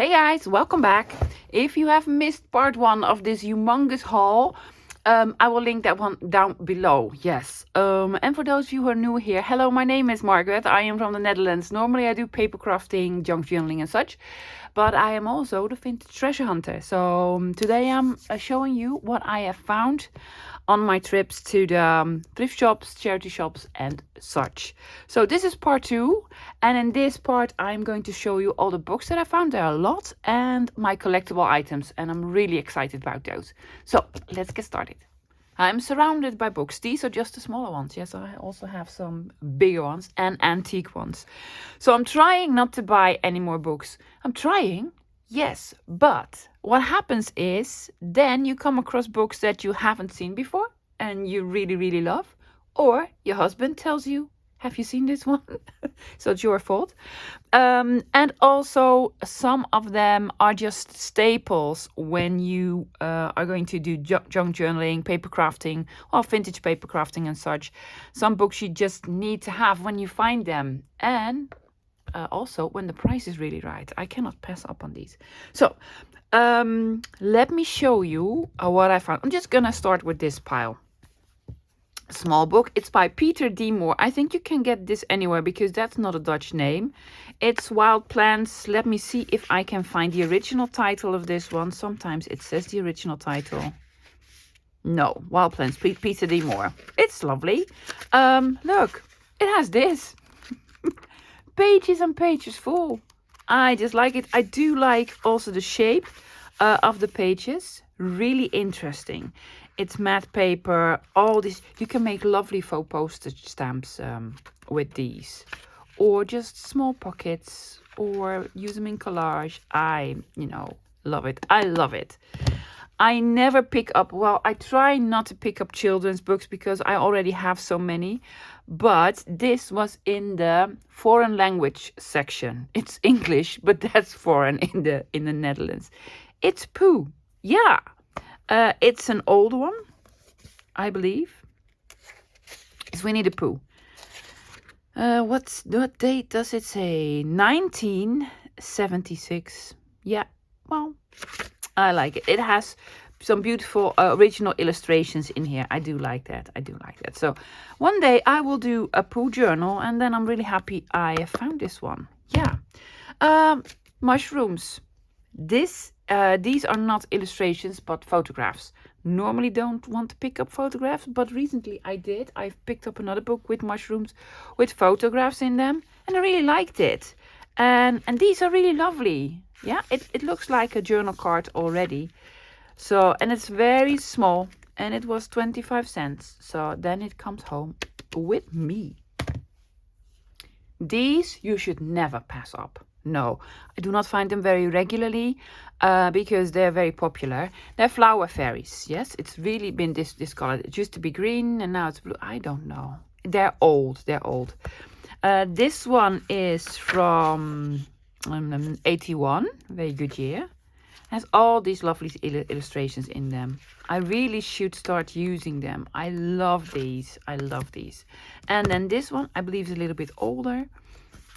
Hey guys, welcome back. If you have missed part 1 of this humongous haul, I will link that one down below. Yes. And for those of you who are new here, hello, my name is Margaret. I am from the Netherlands. Normally I do paper crafting, junk journaling and such, but I am also the vintage treasure hunter. So today I'm showing you what I have found on my trips to the thrift shops, charity shops and such. So this is part 2, and in this part I'm going to show you all the books that I found. There are a lot, and my collectible items, and I'm really excited about those. So let's get started. I'm surrounded by books. These are just the smaller ones. Yes, I also have some bigger ones and antique ones. So I'm trying not to buy any more books. I'm trying, yes, but what happens is then you come across books that you haven't seen before and you really, really love, or your husband tells you, have you seen this one? So it's your fault. And also some of them are just staples when you are going to do junk journaling, paper crafting, or vintage paper crafting and such. Some books you just need to have when you find them. And also when the price is really right. I cannot pass up on these. So let me show you what I found. I'm just gonna start with this pile. Small book. It's by Peter D. Moore. I think you can get this anywhere because that's not a Dutch name. It's Wild Plants. Let me see if I can find the original title of this one. Sometimes it says the original title. No, Wild Plants, Peter D. Moore. It's lovely. Look, it has this. Pages and pages full. I just like it. I do like also the shape of the pages. Really interesting. It's matte paper. All this, you can make lovely faux postage stamps with these, or just small pockets, or use them in collage. I love it. I love it. I never pick up, well, I try not to pick up children's books because I already have so many, but this was in the foreign language section. It's English, but that's foreign in the Netherlands. It's Pooh. Yeah. It's an old one, I believe. It's Winnie the Pooh. What date does it say? 1976. Yeah, well, I like it. It has some beautiful original illustrations in here. I do like that. So one day I will do a Pooh journal, and then I'm really happy I found this one. Yeah. Mushrooms. These are not illustrations but photographs. Normally don't want to pick up photographs, but recently I did. I've picked up another book with mushrooms with photographs in them, and I really liked it. And these are really lovely. Yeah, it looks like a journal card already. So, and it's very small, and it was 25 cents. So then it comes home with me. These you should never pass up. No, I do not find them very regularly because they're very popular. They're flower fairies. Yes, it's really been this color. It used to be green and now it's blue. I don't know. They're old. This one is from 81. Very good year. Has all these lovely illustrations in them. I really should start using them. I love these. And then this one, I believe, is a little bit older.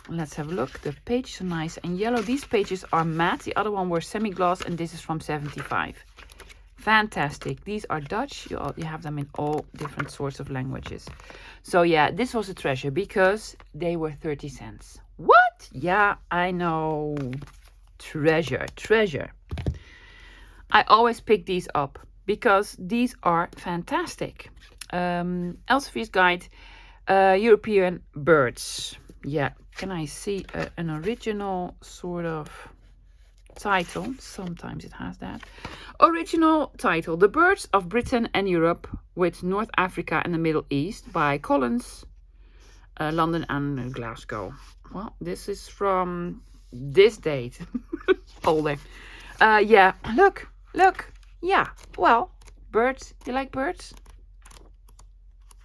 Let's have a look. The pages are nice and yellow. These pages are matte. The other one were semi-gloss, and this is from 75. Fantastic. These are Dutch. You have them in all different sorts of languages. So yeah, this was a treasure because they were 30 cents. What? Yeah, I know. Treasure. I always pick these up because these are fantastic. Elsevier's Guide, European Birds. Yeah, can I see an original sort of title? Sometimes it has that. Original title, The Birds of Britain and Europe with North Africa and the Middle East by Collins, London and Glasgow. Well, this is from this date. Older. Yeah, look. Yeah, well, birds. You like birds?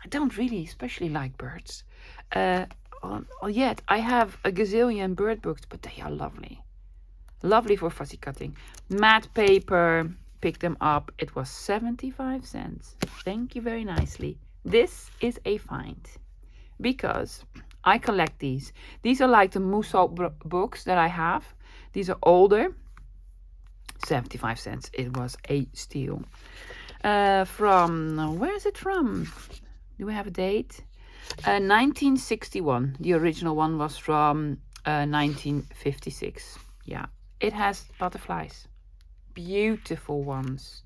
I don't really especially like birds. Yet I have a gazillion bird books, but they are lovely. Lovely for fussy cutting. Matte paper, pick them up. It was 75 cents. Thank you very nicely. This is a find because I collect these. These are like the Musso books that I have. These are older. 75 cents. It was a steal. Where is it from? Do we have a date? 1961. The original one was from 1956. Yeah, it has butterflies. Beautiful ones.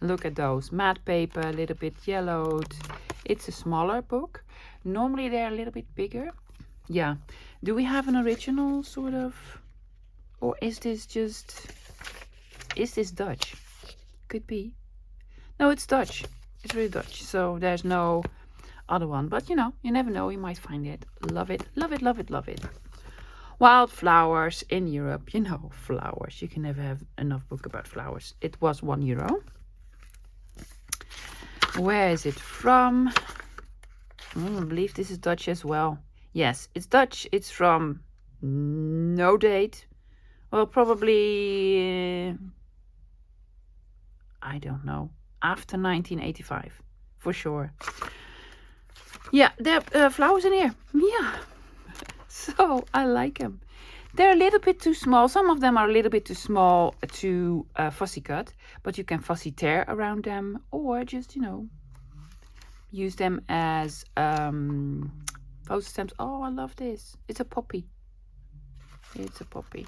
Look at those. Matte paper, a little bit yellowed. It's a smaller book. Normally they're a little bit bigger. Yeah. Do we have an original sort of? Or is this Dutch? Could be. No, it's Dutch. It's really Dutch. So there's no other one. But you know, you never know. You might find it. Love it. Love it, love it, love it. Wildflowers in Europe. You know, flowers. You can never have enough book about flowers. It was €1. Where is it from? I believe this is Dutch as well. Yes, it's Dutch. It's from no date. Well, probably, I don't know, after 1985, for sure. Yeah, there are flowers in here. Yeah, so I like them. They're a little bit too small. Some of them are a little bit too small to fussy cut, but you can fussy tear around them, or just, you know, use them as post stamps. Oh, I love this. It's a poppy. It's a poppy.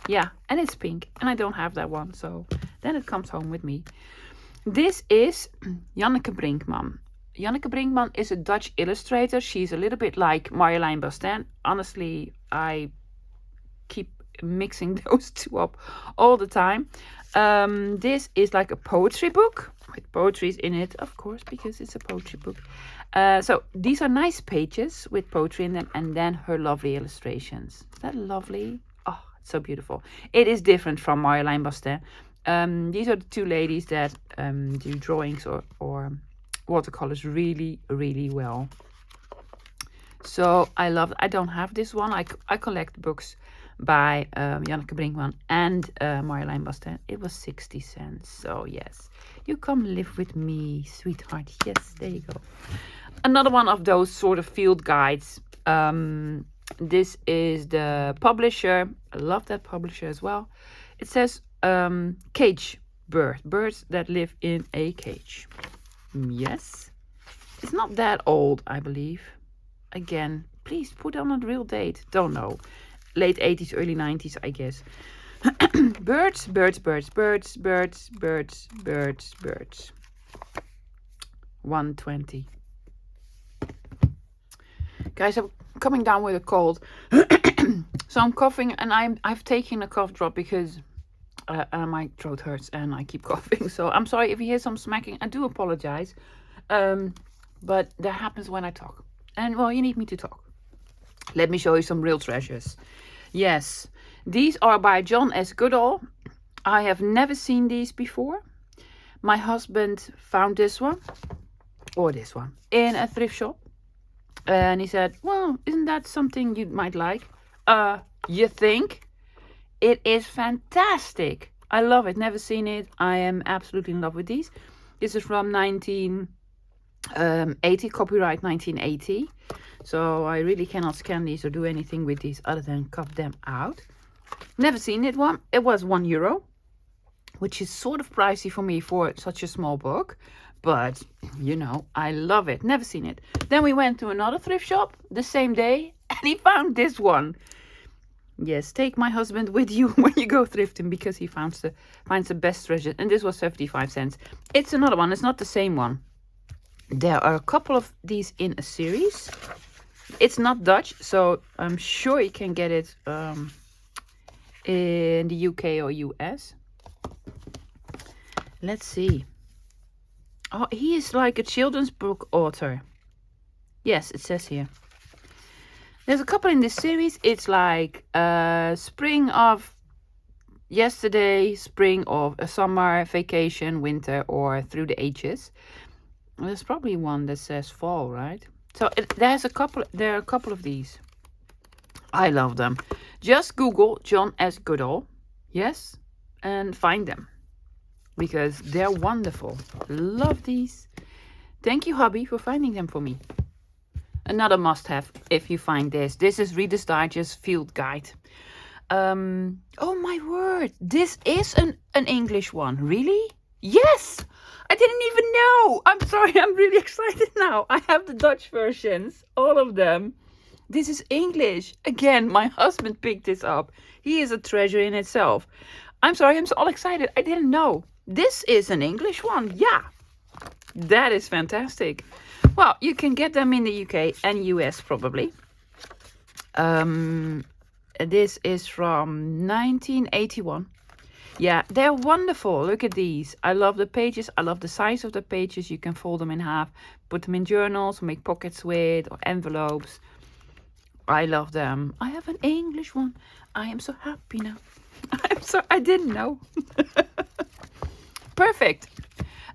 Yeah, and it's pink, and I don't have that one, so then it comes home with me. This is Janneke Brinkman. Janneke Brinkman is a Dutch illustrator. She's a little bit like Marjolein Bastin. Honestly, I keep mixing those two up all the time. This is like a poetry book with poetry in it, of course, because it's a poetry book. So these are nice pages with poetry in them, and then her lovely illustrations. Is that lovely? Oh, it's so beautiful. It is different from Marjolein Bastin. These are the two ladies that do drawings or watercolors really, really well. So I don't have this one. I collect books by Janneke Brinkman and Marjolein Bastin. It was 60 cents. So yes, you come live with me, sweetheart. Yes, there you go. Another one of those sort of field guides. This is the publisher. I love that publisher as well. It says cage birds that live in a cage. Yes, it's not that old, I believe. Again, please put on a real date. Don't know. Late 80s, early 90s, I guess. Birds, birds, birds, birds, birds, birds, birds, birds. 120. Guys, I'm coming down with a cold. So I'm coughing, and I've taken a cough drop because my throat hurts and I keep coughing. So I'm sorry if you hear some smacking. I do apologize. But that happens when I talk. And well, you need me to talk. Let me show you some real treasures. Yes, these are by John S. Goodall. I have never seen these before. My husband found this one, or this one, in a thrift shop. And he said, well, isn't that something you might like? You think? It is fantastic. I love it. Never seen it. I am absolutely in love with these. This is from 1980, copyright 1980. So I really cannot scan these or do anything with these other than cut them out. Never seen it one. It was €1, which is sort of pricey for me for such a small book. But, you know, I love it. Never seen it. Then we went to another thrift shop the same day, and he found this one. Yes, take my husband with you when you go thrifting, because he finds the best treasure. And this was 75 cents. It's another one. It's not the same one. There are a couple of these in a series. It's not Dutch, so I'm sure you can get it in the UK or US. Let's see. Oh, he is like a children's book author. Yes, it says here. There's a couple in this series. It's like spring of yesterday, spring of a summer, vacation, winter, or through the ages. There's probably one that says fall, right? So there are a couple of these. I love them. Just Google John S. Goodall, yes, and find them, because they're wonderful. Love these. Thank you, hubby, for finding them for me. Another must-have if you find this. This is Reader's Digest Field Guide. Oh my word, this is an English one, really? Yes! I didn't even know! I'm sorry, I'm really excited now. I have the Dutch versions, all of them. This is English. Again, my husband picked this up. He is a treasure in itself. I'm sorry, I'm so all excited. I didn't know. This is an English one, yeah. That is fantastic. Well, you can get them in the UK and US probably. This is from 1981. Yeah, they're wonderful. Look at these. I love the pages. I love the size of the pages. You can fold them in half, put them in journals, make pockets with, or envelopes. I love them. I have an English one. I am so happy now. I didn't know. Perfect.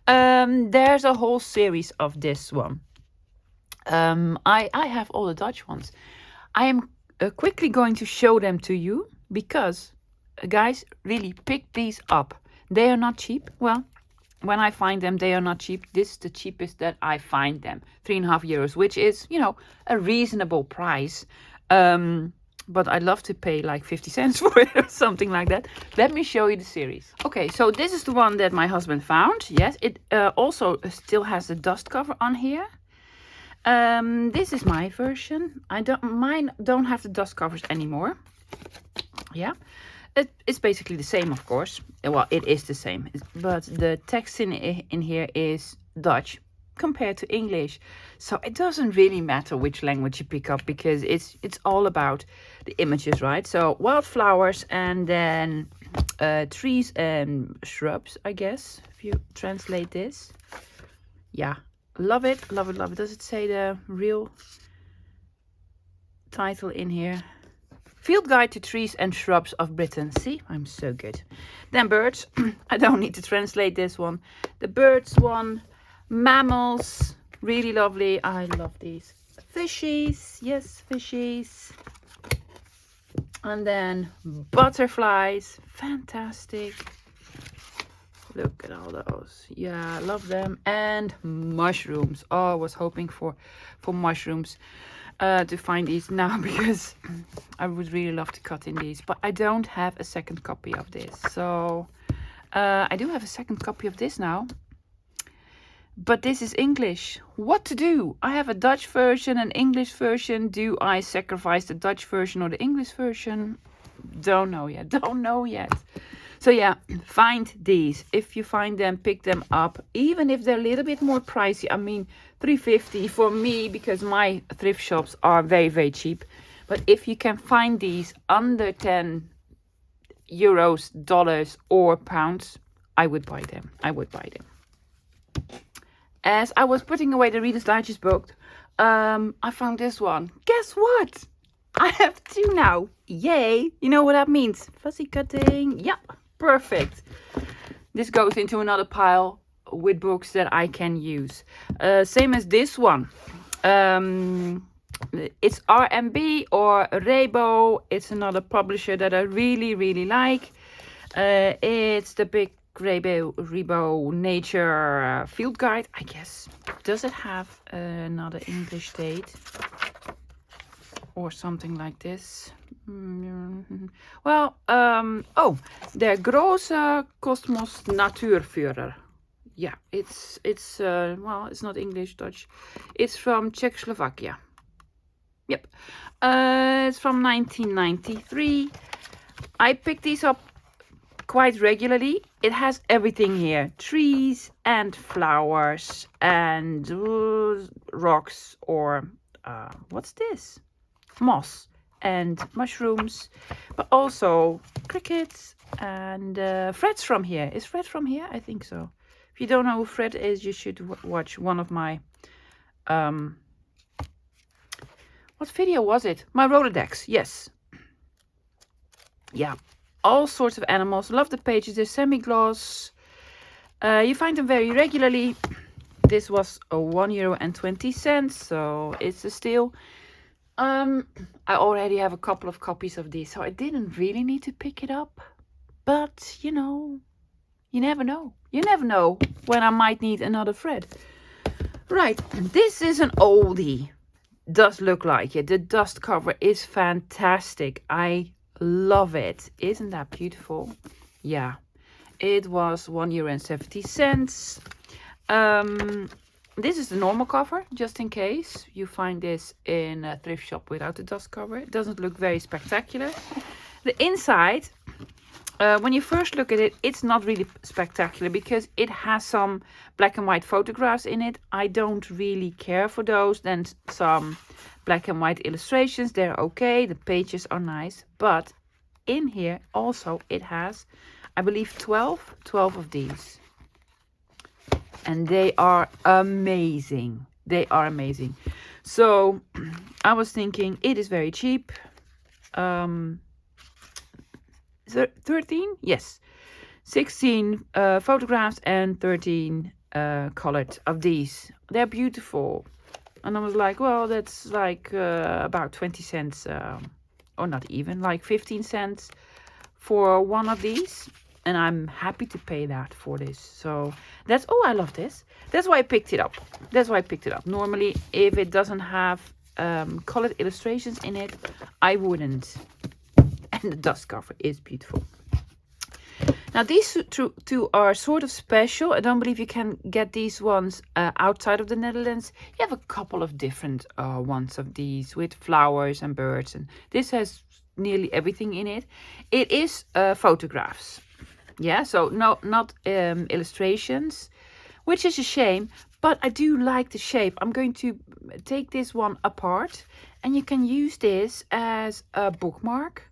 There's a whole series of this one. I have all the Dutch ones. I am quickly going to show them to you because, guys, really pick these up. They are not cheap. Well, when I find them, they are not cheap. This is the cheapest that I find them. €3.50, which is, you know, a reasonable price. But I'd love to pay like 50 cents for it or something like that. Let me show you the series. Okay, so this is the one that my husband found. Yes, it also still has the dust cover on here. This is my version. Mine don't have the dust covers anymore. Yeah, it's basically the same, of course. Well, it is the same, but the text in here is Dutch compared to English, so it doesn't really matter which language you pick up because it's all about the images, right? So wildflowers and then trees and shrubs, I guess, if you translate this. Yeah, love it, love it, love it. Does it say the real title in here? Field Guide to Trees and Shrubs of Britain. See, I'm so good. Then birds. I don't need to translate this one. The birds one. Mammals. Really lovely. I love these. Fishies. Yes, fishies. And then butterflies. Fantastic. Look at all those. Yeah, I love them. And mushrooms. Oh, I was hoping for mushrooms. To find these now because I would really love to cut in these, but I don't have a second copy of this. So I do have a second copy of this now, but this is English. What to do? I have a Dutch version, an English version. Do I sacrifice the Dutch version or the English version? Don't know yet. Don't know yet. So yeah, find these. If you find them, pick them up. Even if they're a little bit more pricey. I mean, $3.50 for me because my thrift shops are very, very cheap. But if you can find these under 10 euros, dollars or pounds, I would buy them. I would buy them. As I was putting away the Reader's Digest book, I found this one. Guess what? I have two now. Yay. You know what that means? Fussy cutting. Yep. Perfect. This goes into another pile with books that I can use. Same as this one. It's RMB or Rebo. It's another publisher that I really, really like. It's the big Rebo Nature Field Guide, I guess. Does it have another English date? Or something like this. Well, der große Kosmos Natuurführer. Yeah, it's well, it's not English, Dutch. It's from Czechoslovakia. Yep. It's from 1993. I pick these up quite regularly. It has everything here. Trees and flowers and rocks or what's this? Moss and mushrooms, but also crickets and Fred's from here. Is Fred from here? I think so. If you don't know who Fred is, you should watch one of my what video was it? My Rolodex. Yes. Yeah, all sorts of animals. Love the pages. They're semi-gloss. You find them very regularly. This was €1.20, so it's a steal. I already have a couple of copies of these, so I didn't really need to pick it up. But, you know, you never know. You never know when I might need another thread. Right, this is an oldie. Does look like it. The dust cover is fantastic. I love it. Isn't that beautiful? Yeah, it was €1.70. This is the normal cover, just in case you find this in a thrift shop without the dust cover. It doesn't look very spectacular. The inside, when you first look at it, it's not really spectacular because it has some black and white photographs in it. I don't really care for those. Then some black and white illustrations, they're okay. The pages are nice. But in here also it has, I believe, 12 of these. And they are amazing. They are amazing. So I was thinking it is very cheap. 13? Yes. 16 photographs and 13 colored of these. They're beautiful. And I was like, well, that's like about 20 cents. Or not even, like 15 cents for one of these. And I'm happy to pay that for this. So that's, oh, I love this. That's why I picked it up. That's why I picked it up. Normally, if it doesn't have colored illustrations in it, I wouldn't. And the dust cover is beautiful. Now, these two are sort of special. I don't believe you can get these ones outside of the Netherlands. You have a couple of different ones of these with flowers and birds. And this has nearly everything in it. It is photographs. Yeah, so not illustrations, which is a shame, but I do like the shape. I'm going to take this one apart, and you can use this as a bookmark,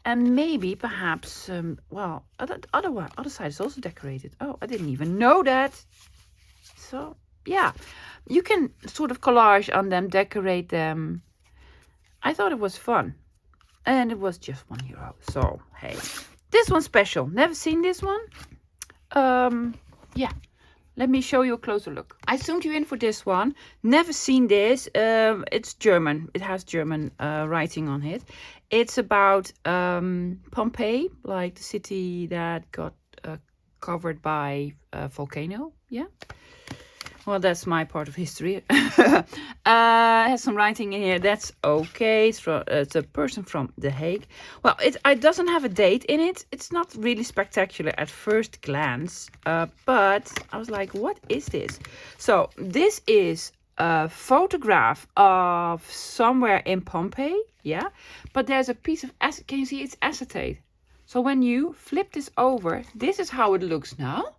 and maybe perhaps, well, other side is also decorated. Oh, I didn't even know that. So, yeah, you can sort of collage on them, decorate them. I thought it was fun, and it was just €1. So, hey. This one's special. Never seen this one. Yeah. Let me show you a closer look. I zoomed you in for this one. Never seen this. It's German. It has German writing on it. It's about Pompeii, like the city that got covered by a volcano. Yeah. Well, that's my part of history. It has some writing in here. That's okay. It's a person from The Hague. Well, it doesn't have a date in it. It's not really spectacular at first glance. But I was like, what is this? So this is a photograph of somewhere in Pompeii. Yeah. But there's a piece of acetate. Can you see it's acetate? So when you flip this over, this is how it looks now.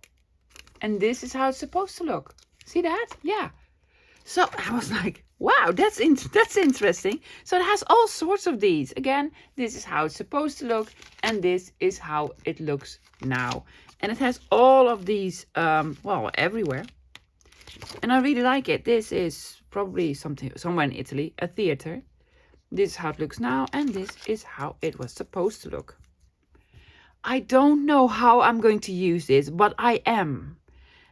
And this is how it's supposed to look. See that? Yeah. So I was like, wow, that's interesting. So it has all sorts of these. Again, this is how it's supposed to look. And this is how it looks now. And it has all of these, well, everywhere. And I really like it. This is probably somewhere in Italy, a theater. This is how it looks now. And this is how it was supposed to look. I don't know how I'm going to use this, but I am.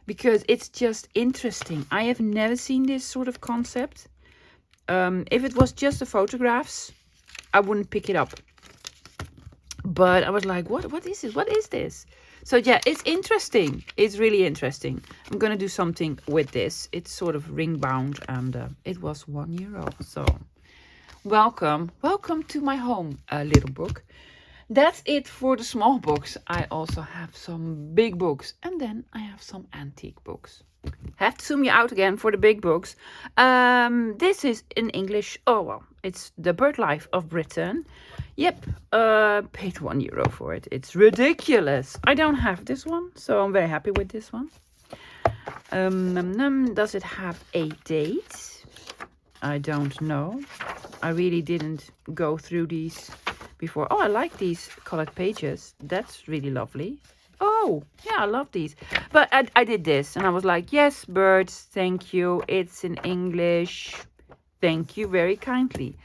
Because it's just interesting. I have never seen this sort of concept. If it was just the photographs, I wouldn't pick it up. But I was like, what is it? What is this? So yeah, it's interesting. It's really interesting. I'm going to do something with this. It's sort of ring bound and it was €1. So welcome to my home, little book. That's it for the small books. I also have some big books. And then I have some antique books. Have to zoom you out again for the big books. This is in English. Oh, well, it's The Bird Life of Britain. Yep, paid €1 for it. It's ridiculous. I don't have this one, so I'm very happy with this one. Does it have a date? I don't know. I really didn't go through these before. Oh, I like these colored pages. That's really lovely. Oh, yeah, I love these. But I did this and I was like, yes, birds, thank you. It's in English. Thank you very kindly.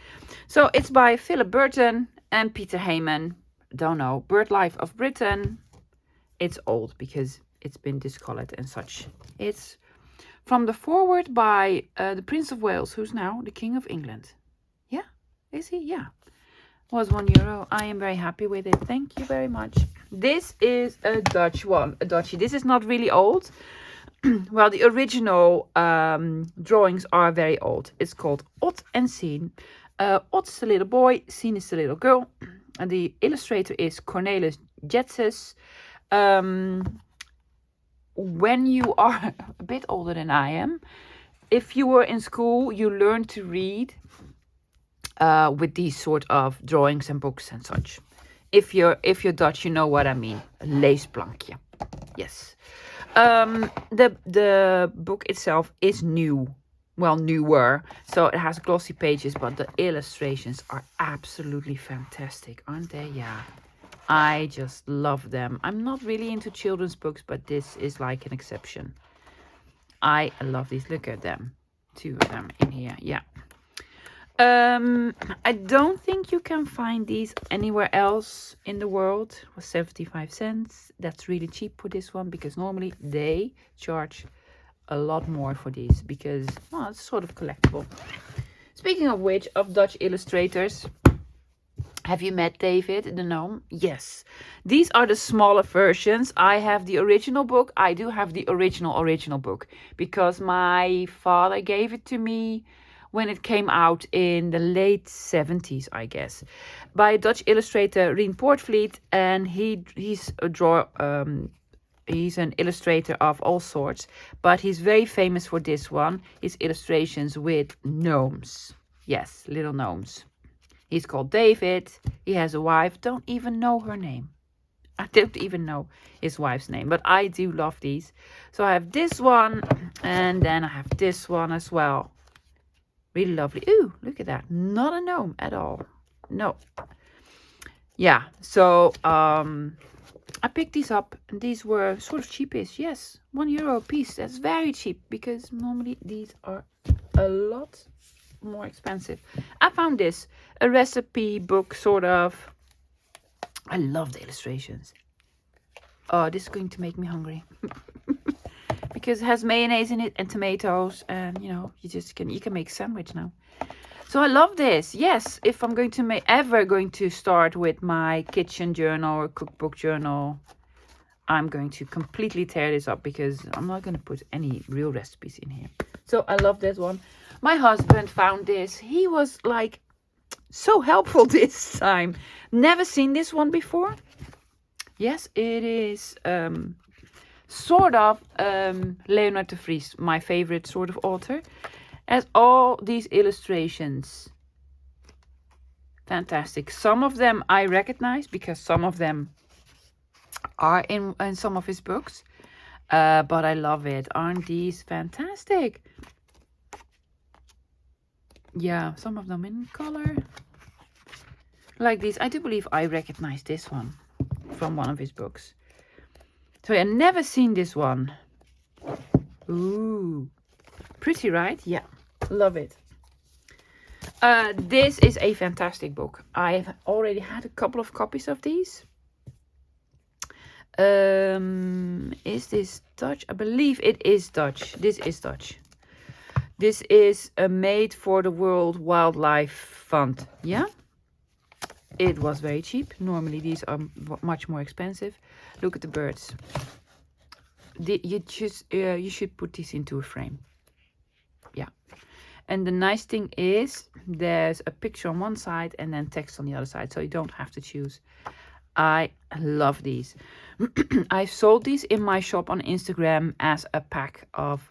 So it's by Philip Burton and Peter Heyman. Don't know. Bird Life of Britain. It's old because it's been discolored and such. It's from the foreword by the Prince of Wales, who's now the King of England. Yeah, is he? Yeah. Was €1. I am very happy with it. Thank you very much. This is a Dutch one. A Dutchie. This is not really old. Well, the original drawings are very old. It's called Ot and Sien. Ot is the little boy. Sien is the little girl. and the illustrator is Cornelis Jetses. When you are a bit older than I am, if you were in school, you learned to read with these sort of drawings and books and such. If you're Dutch, you know what I mean. Leesplankje. Yes. The book itself is new. Well, newer. So it has glossy pages, but the illustrations are absolutely fantastic, aren't they? Yeah. I just love them. I'm not really into children's books, but this is like an exception. I love these. Look at them. 2 of them in here. Yeah. I don't think you can find these anywhere else in the world. It was 75 cents. That's really cheap for this one, because normally they charge a lot more for these, because, well, it's sort of collectible. Speaking of which, of Dutch illustrators, have you met David the gnome? Yes. These are the smaller versions. I have the original book. I do have the original book, because my father gave it to me when it came out in the late 70s, I guess, by a Dutch illustrator, Rien Poortvliet, and he's an illustrator of all sorts, but he's very famous for this one, his illustrations with gnomes. Yes, little gnomes. He's called David. He has a wife. Don't even know her name. I don't even know his wife's name, but I do love these. So I have this one, and then I have this one as well. Really lovely. Ooh, look at that. Not a gnome at all. No. Yeah, so I picked these up, and these were sort of cheapish. Yes, €1 a piece. That's very cheap, because normally these are a lot more expensive. I found this, a recipe book, sort of. I love the illustrations. Oh, this is going to make me hungry. Because it has mayonnaise in it and tomatoes, and you can make a sandwich now. So I love this. Yes, if I'm going to ever going to start with my kitchen journal or cookbook journal, I'm going to completely tear this up, because I'm not going to put any real recipes in here. So I love this one. My husband found this. He was like so helpful this time. Never seen this one before. Yes, it is sort of Leonard de Vries, my favorite sort of author, as all these illustrations. Fantastic. Some of them I recognize, because some of them are in some of his books. But I love it. Aren't these fantastic? Yeah, some of them in color. Like these. I do believe I recognize this one from one of his books. So I've never seen this one. Ooh. Pretty, right? Yeah. Love it. This is a fantastic book. I've already had a couple of copies of these. Is this Dutch? I believe it is Dutch. This is Dutch. This is made for the World Wildlife Fund. Yeah? It was very cheap. Normally these are much more expensive. Look at the birds. You should put this into a frame. Yeah. And the nice thing is there's a picture on one side and then text on the other side, so you don't have to choose. I love these. I've sold these in my shop on Instagram as a pack of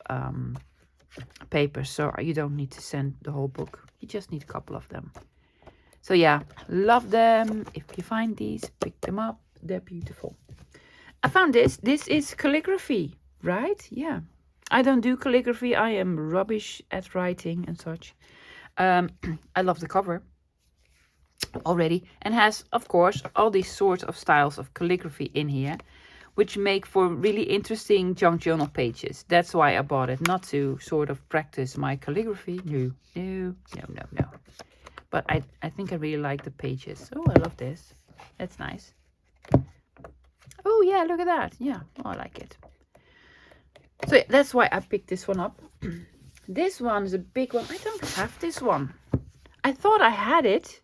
papers, so you don't need to send the whole book. You just need a couple of them. So yeah, love them. If you find these, pick them up. They're beautiful. I found this. This is calligraphy, right? Yeah. I don't do calligraphy. I am rubbish at writing and such. I love the cover already, and has, of course, all these sorts of styles of calligraphy in here, which make for really interesting junk journal pages. That's why I bought it, not to sort of practice my calligraphy. No. But I think I really like the pages. Oh, I love this. That's nice. Oh yeah, look at that. Yeah, I like it. So yeah, that's why I picked this one up. This one is a big one. I don't have this one. I thought I had it,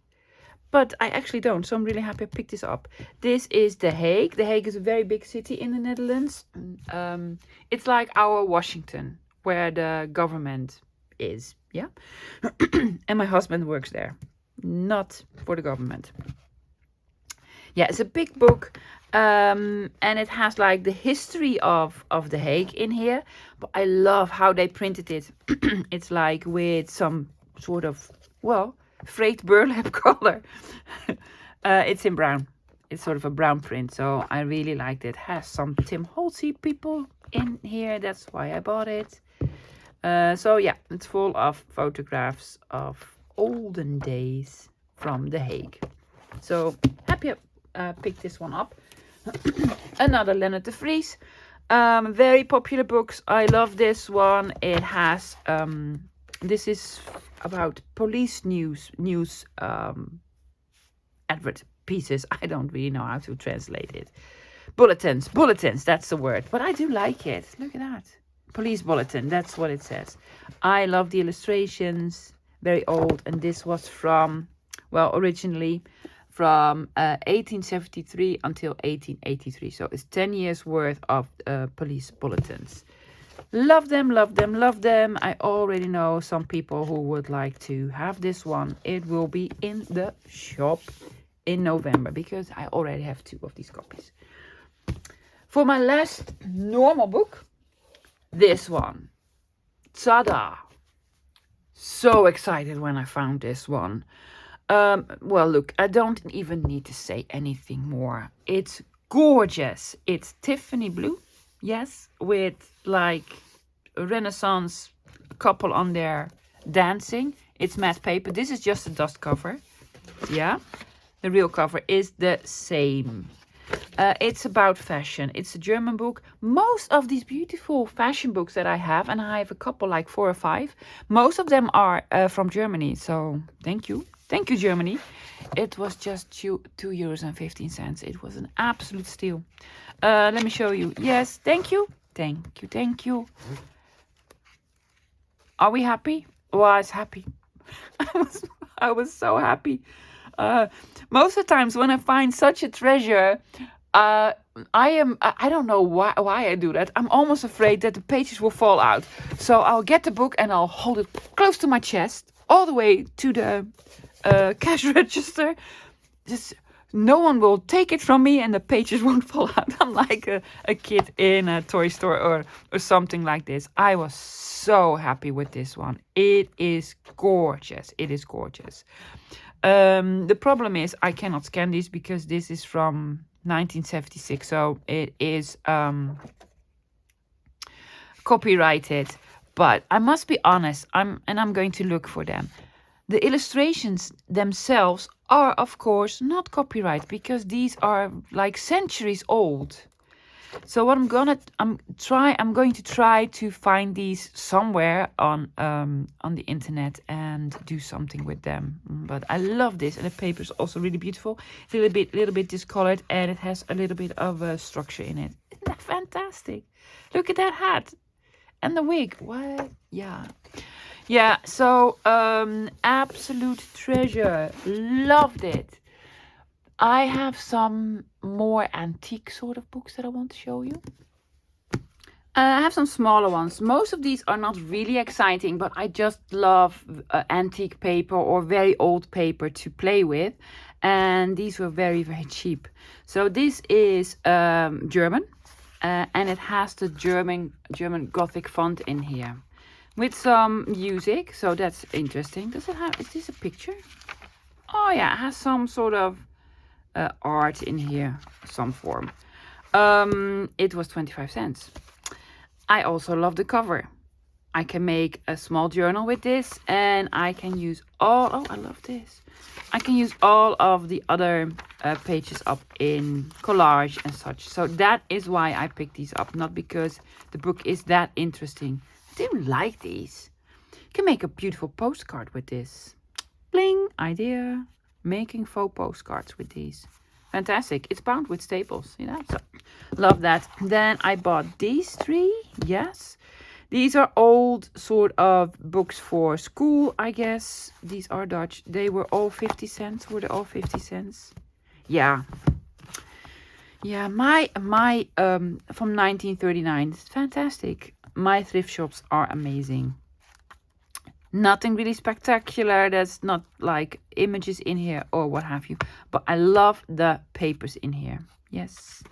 but I actually don't. So I'm really happy I picked this up. This is The Hague. The Hague is a very big city in the Netherlands. It's like our Washington, where the government is. Yeah. And my husband works there. Not for the government. Yeah, it's a big book. And it has like the history of The Hague in here. But I love how they printed it. It's like with some sort of, well, frayed burlap color. It's in brown. It's sort of a brown print, so I really liked it. Has some Tim Holtzy people in here. That's why I bought it. So yeah, it's full of photographs of olden days from The Hague. So happy I picked this one up. Another Leonard de Vries. Very popular books. I love this one. It has this is about police news advert pieces. I don't really know how to translate it. Bulletins, that's the word. But I do like it. Look at that. Police bulletin, that's what it says. I love the illustrations. Very old. And this was from, well, originally from 1873 until 1883. So it's 10 years worth of police bulletins. Love them, love them, love them. I already know some people who would like to have this one. It will be in the shop in November because I already have 2 of these copies. For my last normal book, this one. Tada! So excited when I found this one. Well, look, I don't even need to say anything more. It's gorgeous. It's Tiffany blue, yes, with like a Renaissance couple on there dancing. It's matte paper. This is just a dust cover. Yeah, the real cover is the same. It's about fashion. It's a German book. Most of these beautiful fashion books that I have, and I have a couple, like 4 or 5, most of them are from Germany. So thank you. Thank you, Germany. It was just €2.15. It was an absolute steal. Let me show you. Yes, thank you. Thank you, thank you. Are we happy? Well, I was happy. I was so happy. Most of the times when I find such a treasure, I don't know why I do that. I'm almost afraid that the pages will fall out. So I'll get the book and I'll hold it close to my chest, all the way to the cash register. Just no one will take it from me and the pages won't fall out. I'm like a kid in a toy store or something like this. I was so happy with this one. It is gorgeous. It is gorgeous. The problem is I cannot scan this because this is from 1976, so it is copyrighted. But I must be honest, I'm going to look for them. The illustrations themselves are, of course, not copyright because these are like centuries old. So what I'm going to try to find these somewhere on the internet and do something with them. But I love this, and the paper is also really beautiful. It's a little bit discolored, and it has a little bit of a structure in it. Isn't that fantastic? Look at that hat and the wig. What? Yeah. So absolute treasure. Loved it. I have some more antique sort of books that I want to show you. I have some smaller ones. Most of these are not really exciting, but I just love antique paper or very old paper to play with. And these were very, very cheap. So this is German. And it has the German Gothic font in here. With some music. So that's interesting. Does it have... Is this a picture? Oh yeah, it has some sort of... art in here, some form. It was 25 cents. I also love the cover. I can make a small journal with this, and I can use I love this. I can use all of the other pages up in collage and such. So that is why I picked these up, not because the book is that interesting. I do like these. You can make a beautiful postcard with this. Bling, idea. Making faux postcards with these. Fantastic. It's bound with staples, you know. So love that. Then I bought these 3. Yes. These are old sort of books for school, I guess. These are Dutch. They were all 50 cents. Were they all 50 cents? Yeah. Yeah, my from 1939. It's fantastic. My thrift shops are amazing. Nothing really spectacular. There's not like images in here or what have you. But I love the papers in here. Yes.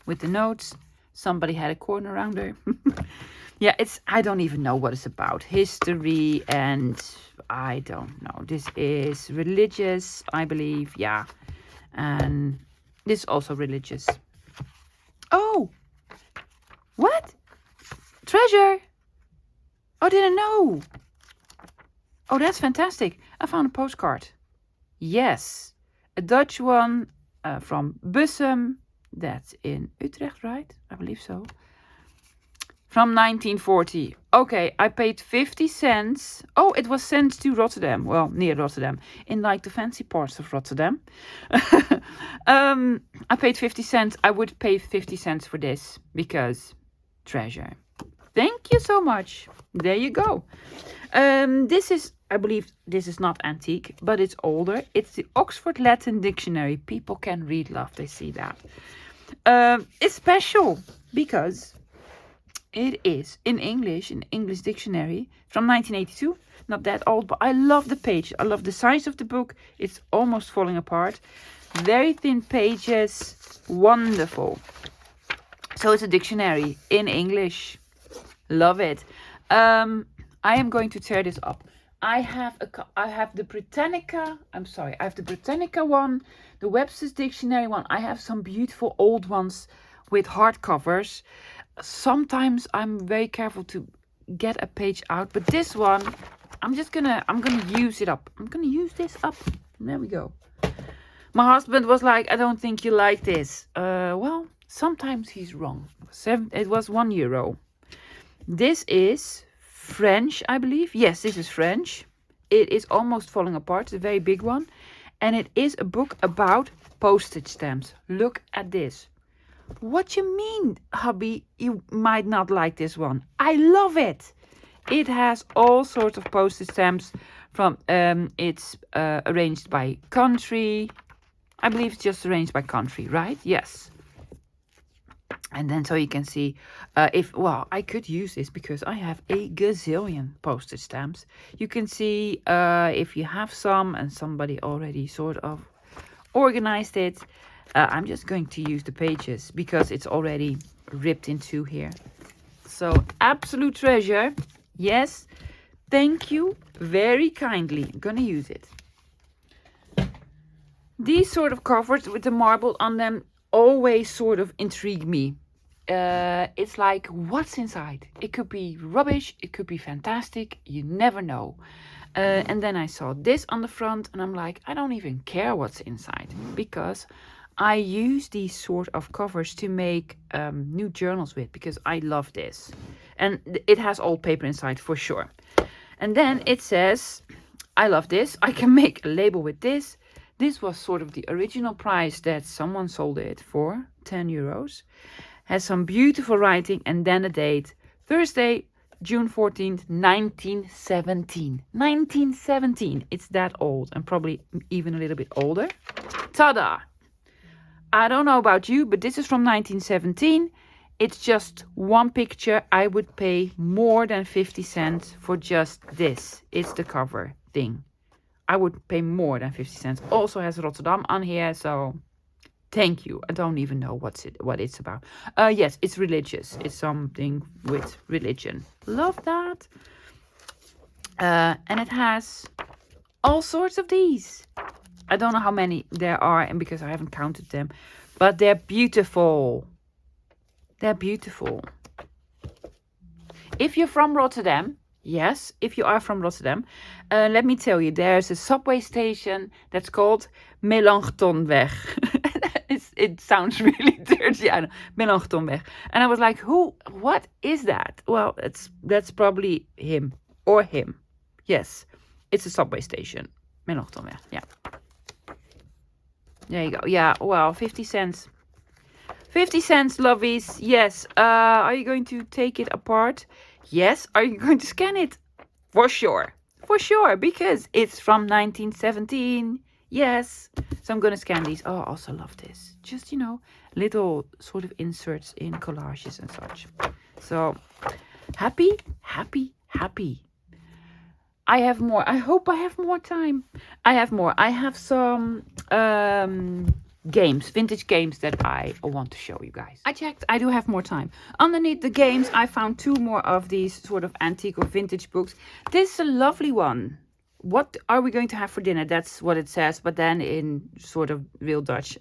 With the notes. Somebody had a corner around her. Yeah, I don't even know what it's about. History and I don't know. This is religious, I believe. Yeah. And this is also religious. Oh! What? Treasure! Oh, didn't know. Oh, that's fantastic. I found a postcard. Yes. A Dutch one from Bussum. That's in Utrecht, right? I believe so. From 1940. Okay, I paid 50 cents. Oh, it was sent to Rotterdam. Well, near Rotterdam. In like the fancy parts of Rotterdam. I paid 50 cents. I would pay 50 cents for this because treasure. Thank you so much. There you go. This is, I believe, this is not antique, but it's older. It's the Oxford Latin Dictionary. People can read love. They see that. It's special because it is in English, an English dictionary from 1982. Not that old, but I love the page. I love the size of the book. It's almost falling apart. Very thin pages. Wonderful. So it's a dictionary in English. Love it. I am going to tear this up. I have the Britannica. I have the Britannica one, the Webster's Dictionary one. I have some beautiful old ones with hardcovers. Sometimes I'm very careful to get a page out, but this one, I'm gonna use it up. I'm gonna use this up. There we go. My husband was like, I don't think you like this. Well, sometimes he's wrong. It was €1. This is French, I believe. Yes, this is French. It is almost falling apart. It's a very big one. And it is a book about postage stamps. Look at this. What you mean, hubby? You might not like this one. I love it. It has all sorts of postage stamps from, it's arranged by country. I believe it's just arranged by country, right? Yes. And then so you can see I could use this because I have a gazillion postage stamps. You can see if you have some and somebody already sort of organized it. I'm just going to use the pages because it's already ripped in two here. So absolute treasure. Yes. Thank you very kindly. I'm gonna use it. These sort of covers with the marble on them always sort of intrigue me. It's like, what's inside? It could be rubbish, it could be fantastic, you never know. And then I saw this on the front and I'm like, I don't even care what's inside because I use these sort of covers to make new journals with because I love this. And it has old paper inside for sure. And then it says, I love this, I can make a label with this. This was sort of the original price that someone sold it for, €10. Has some beautiful writing and then a date. Thursday, June 14th, 1917. 1917. It's that old and probably even a little bit older. Ta-da! I don't know about you, but this is from 1917. It's just one picture. I would pay more than 50 cents for just this. It's the cover thing. I would pay more than 50 cents. Also has Rotterdam on here, so thank you. I don't even know what it's about. Yes, it's religious. It's something with religion. Love that. And it has all sorts of these. I don't know how many there are, and because I haven't counted them, but they're beautiful. They're beautiful. If you're from Rotterdam, yes, if you are from Rotterdam, let me tell you, there's a subway station that's called Melanchthonweg. It sounds really dirty, I know, Melanchthonweg. And I was like, what is that? Well, that's probably him or him. Yes, it's a subway station, Melanchthonweg, yeah. There you go, yeah, well, 50 cents. 50 cents, lovies, yes. Are you going to take it apart? Yes. Are you going to scan it? For sure. For sure, because it's from 1917. Yes. So I'm going to scan these. Oh, I also love this. Just, little sort of inserts in collages and such. So, happy, happy, happy. I have more. I hope I have more time. I have more. I have some games, vintage games that I want to show you guys. I checked. I do have more time. Underneath the games, I found 2 more of these sort of antique or vintage books. This is a lovely one. What are we going to have for dinner? That's what it says, but then in sort of real Dutch.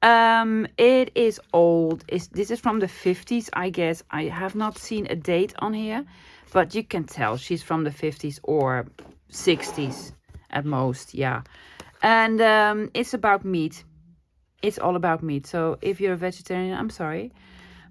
It is old. This is from the 50s, I guess. I have not seen a date on here, but you can tell she's from the 50s or 60s at most, yeah. And it's about meat. It's all about meat. So if you're a vegetarian, I'm sorry.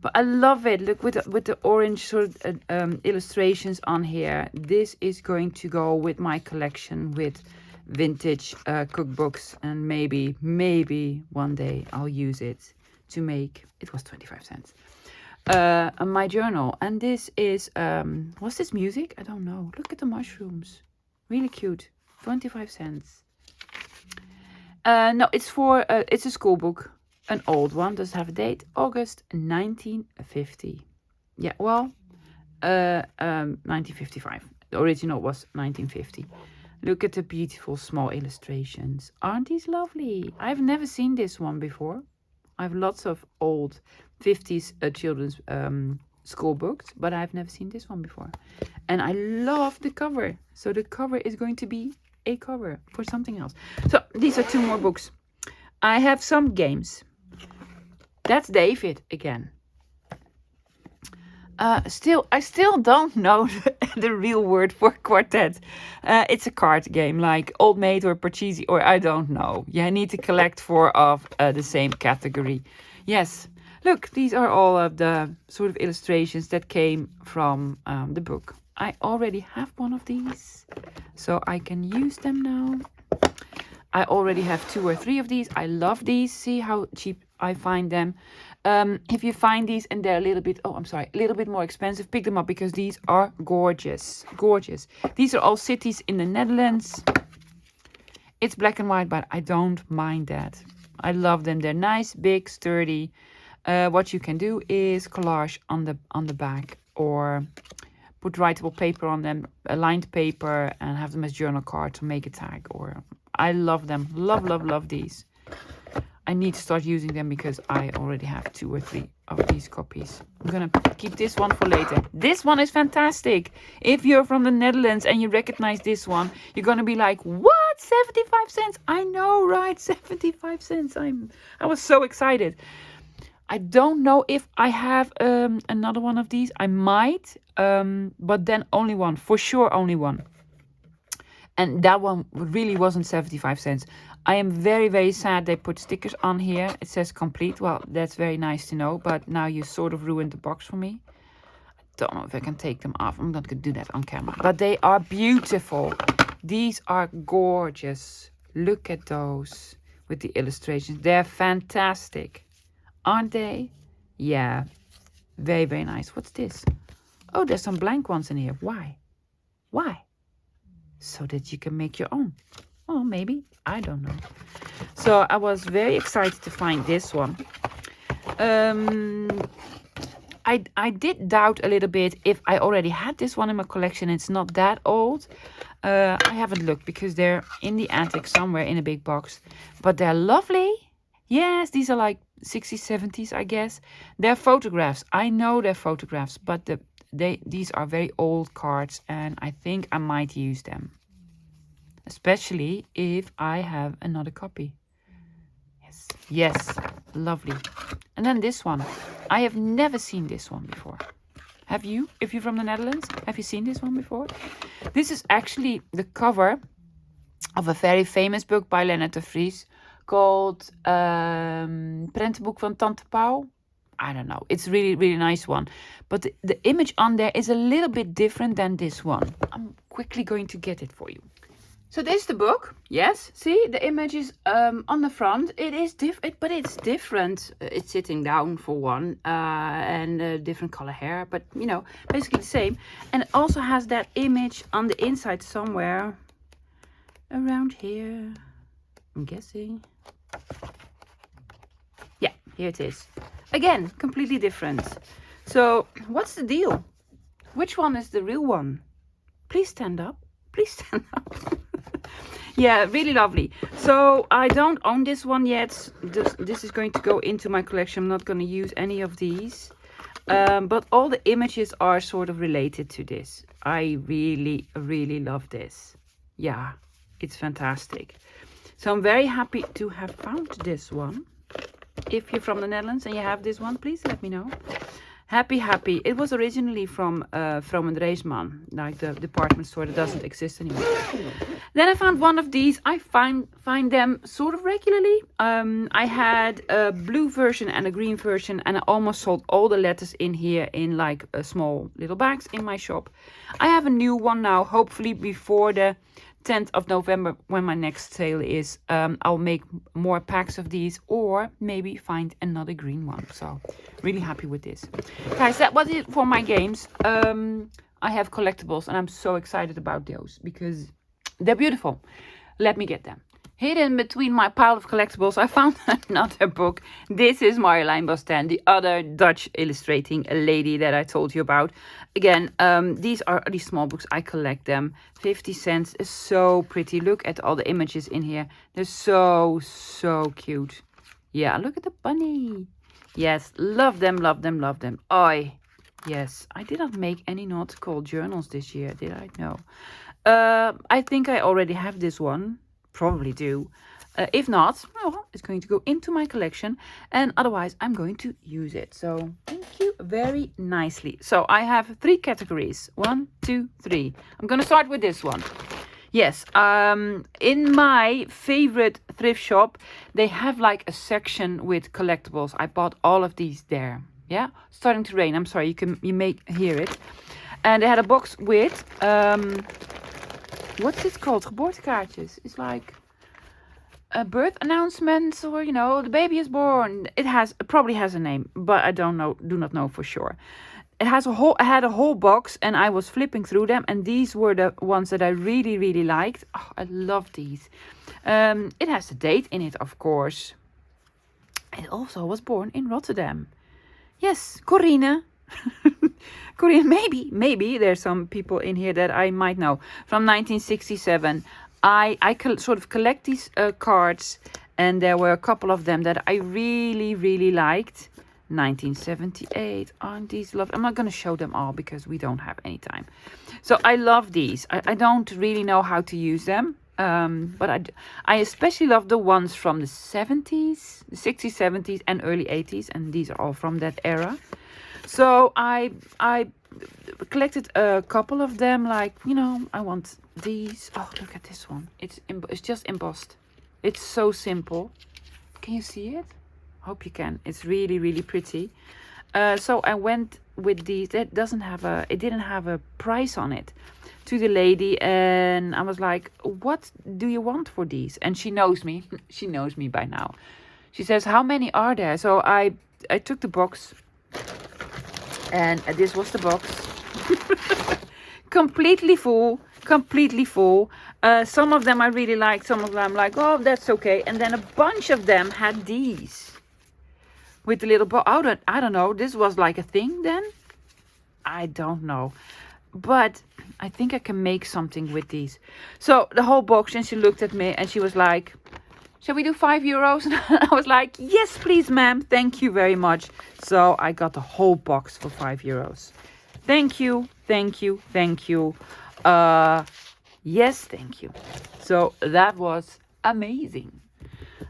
But I love it. Look with the orange sort of illustrations on here. This is going to go with my collection with vintage cookbooks. And maybe one day I'll use it to make, it was 25 cents, my journal. And this is, what's this music? I don't know. Look at the mushrooms. Really cute. 25 cents. No, it's for, it's a school book. An old one. Does it have a date? August 1950. Yeah, well, 1955. The original was 1950. Look at the beautiful small illustrations. Aren't these lovely? I've never seen this one before. I have lots of old 50s children's school books, but I've never seen this one before. And I love the cover. So the cover is going to be a cover for something else. So these are 2 more books. I have some games. That's David again. I still don't know the real word for quartet. It's a card game like Old Maid or Parcheesi, or I don't know. Yeah, I need to collect 4 of the same category. Yes, look, these are all of the sort of illustrations that came from the book. I already have one of these, so I can use them now. I already have 2 or 3 of these. I love these. See how cheap I find them. If you find these and they're a little bit more expensive, pick them up because these are gorgeous. Gorgeous. These are all cities in the Netherlands. It's black and white, but I don't mind that. I love them. They're nice, big, sturdy. What you can do is collage on the back or put writable paper on them, lined paper, and have them as journal cards to make a tag. Or I love them. Love these. I need to start using them because I already have 2 or 3 of these copies. I'm gonna keep this one for later. This one is fantastic. If you're from the Netherlands and you recognize this one, you're gonna be like, what? 75 cents? I know, right? 75 cents. I was so excited. I don't know if I have another one of these. I might, but then only one. For sure, only one. And that one really wasn't 75 cents. I am very, very sad they put stickers on here. It says complete. Well, that's very nice to know. But now you sort of ruined the box for me. I don't know if I can take them off. I'm not going to do that on camera. But they are beautiful. These are gorgeous. Look at those with the illustrations. They're fantastic. Aren't they? Yeah. Very, very nice. What's this? Oh, there's some blank ones in here. Why? Why? So that you can make your own. Oh, maybe. I don't know. So I was very excited to find this one. I did doubt a little bit if I already had this one in my collection. It's not that old. I haven't looked because they're in the attic somewhere in a big box. But they're lovely. Yes, these are like 60s, 70s, I guess. They're photographs. I know they're photographs, but these are very old cards, and I think I might use them. Especially if I have another copy. Yes, lovely. And then this one. I have never seen this one before. Have you? If you're from the Netherlands, have you seen this one before? This is actually the cover of a very famous book by Leonard de Vries called Prentenboek van Tante Pauw. I don't know. It's really, really nice one. But the image on there is a little bit different than this one. I'm quickly going to get it for you. So this is the book. Yes, see, the image is on the front. It is different, but it's different. It's sitting down for one, and different color hair, but you know, basically the same. And it also has that image on the inside somewhere around here, I'm guessing. Yeah, here it is. Again, completely different. So what's the deal? Which one is the real one? Please stand up. Please stand up. Yeah, really lovely. So I don't own this one yet. This is going to go into my collection. I'm not going to use any of these. But all the images are sort of related to this. I really, really love this. Yeah, it's fantastic. So I'm very happy to have found this one. If you're from the Netherlands and you have this one, please let me know. Happy. It was originally from Reisman, like the department store that doesn't exist anymore. Then I found one of these. I find them sort of regularly. I had a blue version and a green version, and I almost sold all the letters in here in like small little bags in my shop. I have a new one now, hopefully before the 10th of November, when my next sale is. I'll make more packs of these, or maybe find another green one. So really happy with this, guys. That was it for my games. I have collectibles, and I'm so excited about those because they're beautiful. Let me get them. Hidden between my pile of collectibles, I found another book. This is Marjolein Bosten, the other Dutch illustrating lady that I told you about. Again, these are these small books. I collect them. 50 cents is so pretty. Look at all the images in here. They're so cute. Yeah, look at the bunny. Yes, love them. Oi. Yes, I did not make any nautical journals this year, did I? No. I think I already have this one. Probably do. If not, well, it's going to go into my collection, and otherwise I'm going to use it. So thank you very nicely. So I have 3 categories. 1, 2, 3. I'm going to start with this one. Yes, in my favorite thrift shop, they have like a section with collectibles. I bought all of these there. Yeah, starting to rain. I'm sorry, you may hear it. And they had a box with what's it called? Geboortekaartjes. It's like a birth announcement, or you know, the baby is born. It probably has a name, but I do not know for sure. I had a whole box, and I was flipping through them, and these were the ones that I really liked. Oh, I love these. It has a date in it, of course. It also was born in Rotterdam. Yes, Corine. Korean, maybe there's some people in here that I might know. From 1967. I sort of collect these cards, and there were a couple of them that I really liked. 1978. Aren't these lovely? I'm not going to show them all because we don't have any time. So I love these. I don't really know how to use them. But I especially love the ones from the 70s, the 60s, 70s, and early 80s. And these are all from that era. So I collected a couple of them, like, you know, I want these. Oh, look at this one. It's just embossed. It's so simple. Can you see it? Hope you can. It's really pretty. So I went with these. It didn't have a price on it, to the lady, and I was like, what do you want for these? And she knows me. She knows me by now. She says, how many are there? So I took the box. And this was the box. completely full. Some of them I really liked. Some of them I'm like, oh, that's okay. And then a bunch of them had these. With the little box. I don't know. This was like a thing then? I don't know. But I think I can make something with these. So the whole box, and she looked at me and she was like, shall we do €5? And I was like, yes, please, ma'am. Thank you very much. So I got the whole box for €5. Thank you. Yes, thank you. So that was amazing.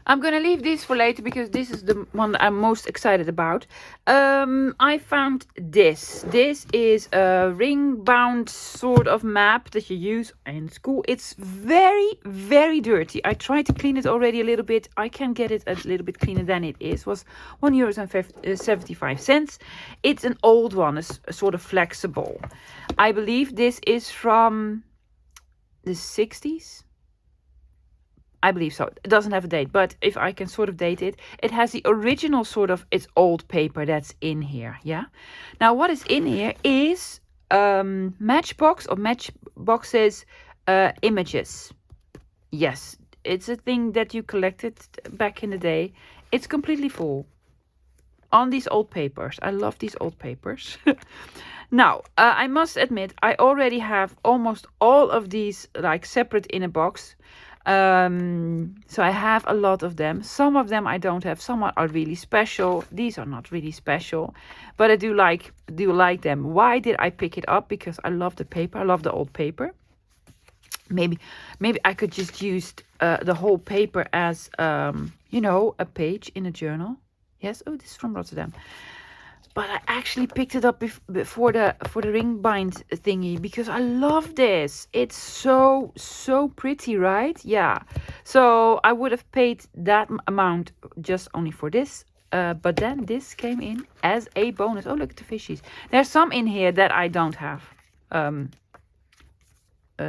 I'm going to leave this for later because this is the one that I'm most excited about. I found this. This is a ring-bound sort of map that you use in school. It's very dirty. I tried to clean it already a little bit. I can get it a little bit cleaner than it is. It was €1.75. It's an old one. It's sort of flexible. I believe this is from the 60s. I believe so. It doesn't have a date, but if I can sort of date it, it has the original sort of, it's old paper that's in here, yeah? Now, what is in here is Matchbox's images. Yes, it's a thing that you collected back in the day. It's completely full on these old papers. I love these old papers. Now, I must admit, I already have almost all of these like separate in a box. So I have a lot of them. Some of them I don't have. Some are really special. These are not really special, but I do like them. Why did I pick it up? Because I love the paper. I love the old paper. Maybe I could just use the whole paper as you know, a page in a journal. Yes. Oh, this is from Rotterdam. But I actually picked it up for the ring bind thingy because I love this. It's so pretty, right? Yeah. So I would have paid that amount just only for this. But then this came in as a bonus. Oh, look at the fishies. There's some in here that I don't have.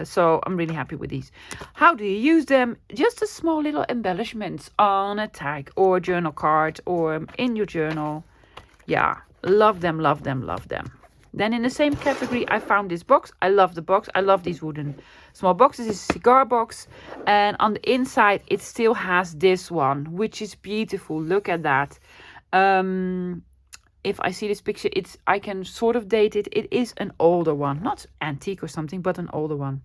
So I'm really happy with these. How do you use them? Just a small little embellishments on a tag or journal card or in your journal. Yeah, love them, love them, love them. Then in the same category, I found this box. I love the box. I love these wooden small boxes. It's a cigar box. And on the inside, it still has this one, which is beautiful. Look at that. If I see this picture, I can sort of date it. It is an older one. Not antique or something, but an older one.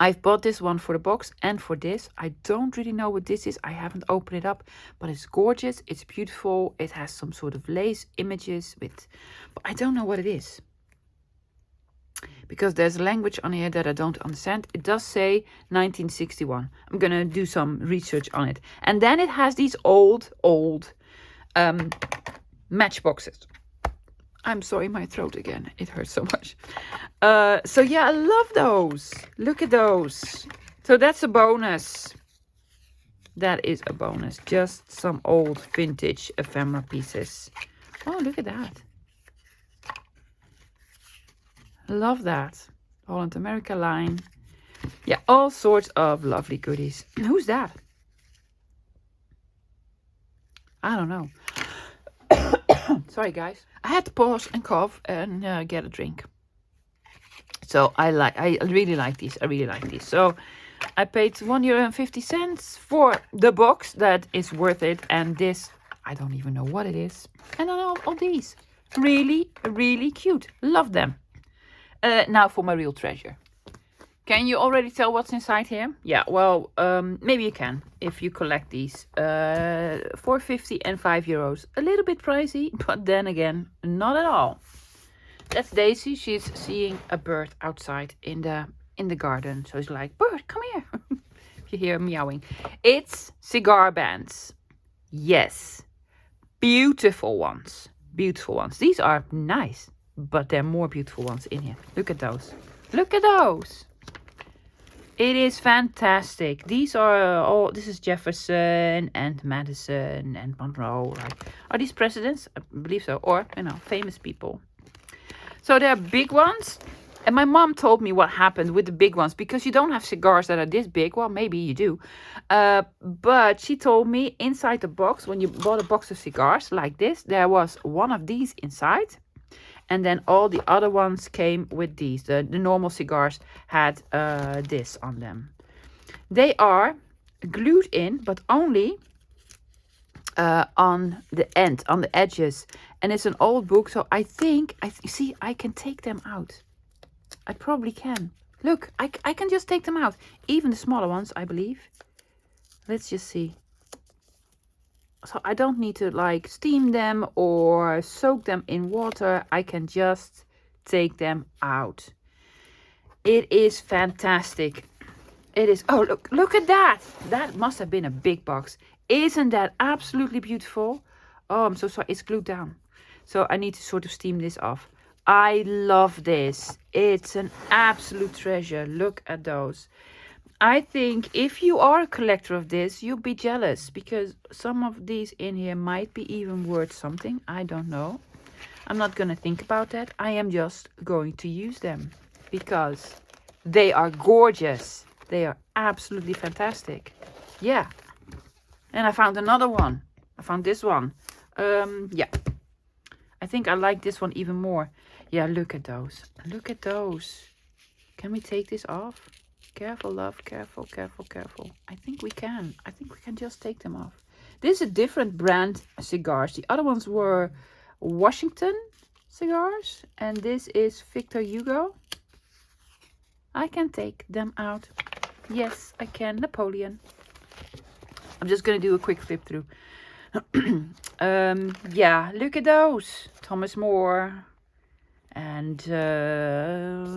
I've bought this one for the box and for this. I don't really know what this is. I haven't opened it up, but it's gorgeous. It's beautiful. It has some sort of lace images with, but I don't know what it is. Because there's a language on here that I don't understand. It does say 1961. I'm going to do some research on it. And then it has these old matchboxes. I'm sorry, my throat again. It hurts so much. So yeah, I love those. Look at those. So that's a bonus. That is a bonus. Just some old vintage ephemera pieces. Oh, look at that. Love that. Holland America line. Yeah, all sorts of lovely goodies. Who's that? I don't know. Sorry, guys. I had to pause and cough and get a drink. So I really like these. I really like these. So I paid €1.50 for the box. That is worth it. And this, I don't even know what it is. And then all these. Really, really cute. Love them. Now for my real treasure. Can you already tell what's inside here? Yeah, well, maybe you can if you collect these. €4.50 and €5. A little bit pricey, but then again, not at all. That's Daisy. She's seeing a bird outside in the garden. So she's like, bird, come here. You hear meowing. It's cigar bands. Yes. Beautiful ones. Beautiful ones. These are nice, but there are more beautiful ones in here. Look at those. Look at those. It is fantastic. These are all, this is Jefferson and Madison and Monroe. Like, are these presidents? I believe so. Or, you know, famous people. So they're big ones. And my mom told me what happened with the big ones. Because you don't have cigars that are this big. Well, maybe you do. But she told me inside the box, when you bought a box of cigars like this, there was one of these inside. And then all the other ones came with these. The normal cigars had this on them. They are glued in, but only on the end, on the edges. And it's an old book, so I think, see, I can take them out. I probably can. Look, I can just take them out. Even the smaller ones, I believe. Let's just see. So I don't need to like steam them or soak them in water. I can just take them out. It is fantastic. It is. Oh, look at that. That must have been a big box. Isn't that absolutely beautiful? Oh, I'm so sorry. It's glued down. So I need to sort of steam this off. I love this. It's an absolute treasure. Look at those. I think if you are a collector of this, you'll be jealous because some of these in here might be even worth something. I don't know. I'm not going to think about that. I am just going to use them because they are gorgeous. They are absolutely fantastic. Yeah. And I found another one. I found this one. Yeah. I think I like this one even more. Yeah, look at those. Look at those. Can we take this off? Careful, love. Careful, careful, careful. I think we can. I think we can just take them off. This is a different brand cigars. The other ones were Washington. cigars. And this is Victor Hugo. I can take them out. Yes, I can. Napoleon. I'm just going to do a quick flip through. Yeah, look at those. Thomas More. And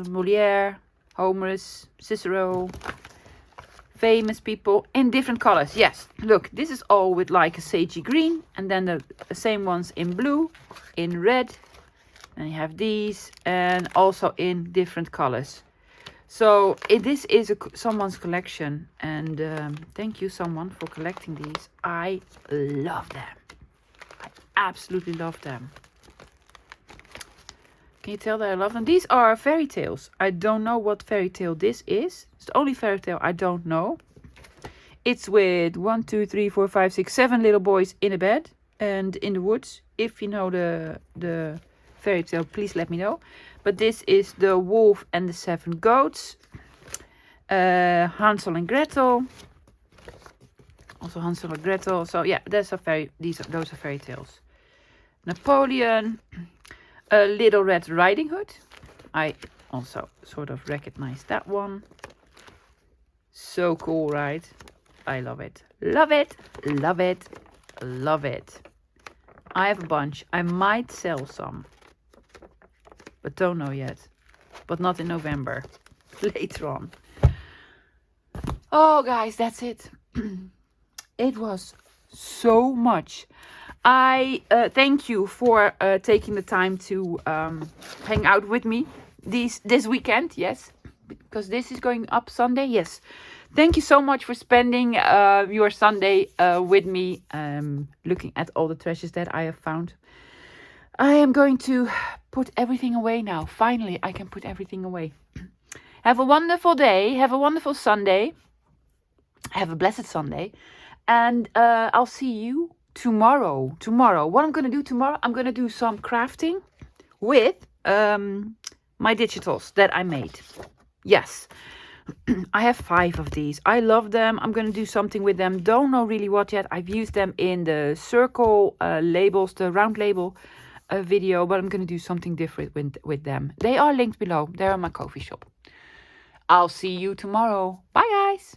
Molière. Homerus. Cicero. Famous people in different colors. Yes, look, this is all with like a sagey green, and then the same ones in blue, in red, and you have these, and also in different colors. So this is someone's collection, and thank you someone for collecting these. I love them. I absolutely love them. Can you tell that I love them? These are fairy tales. I don't know what fairy tale this is. It's the only fairy tale I don't know. It's with 1, 2, 3, 4, 5, 6, 7 little boys in a bed and in the woods. If you know the fairy tale, please let me know. But this is the Wolf and the 7 Goats. Hansel and Gretel. Also Hansel and Gretel. So yeah, those are fairy tales. Napoleon. A Little Red Riding Hood. I also sort of recognize that one. So cool, right? I love it. Love it. Love it. Love it. I have a bunch. I might sell some. But don't know yet. But not in November. Later on. Oh, guys, that's it. It was so much. I thank you for taking the time to hang out with me this weekend. Yes, because this is going up Sunday. Yes, thank you so much for spending your Sunday with me, looking at all the treasures that I have found. I am going to put everything away now. Finally, I can put everything away. Have a wonderful day. Have a wonderful Sunday. Have a blessed Sunday, and I'll see you tomorrow. What I'm going to do tomorrow, I'm going to do some crafting with my digitals that I made. Yes, I have 5 of these. I love them. I'm going to do something with them. Don't know really what yet. I've used them in the circle labels, the round label video, but I'm going to do something different with them. They are linked below. They're on my coffee shop. I'll see you tomorrow. Bye, guys.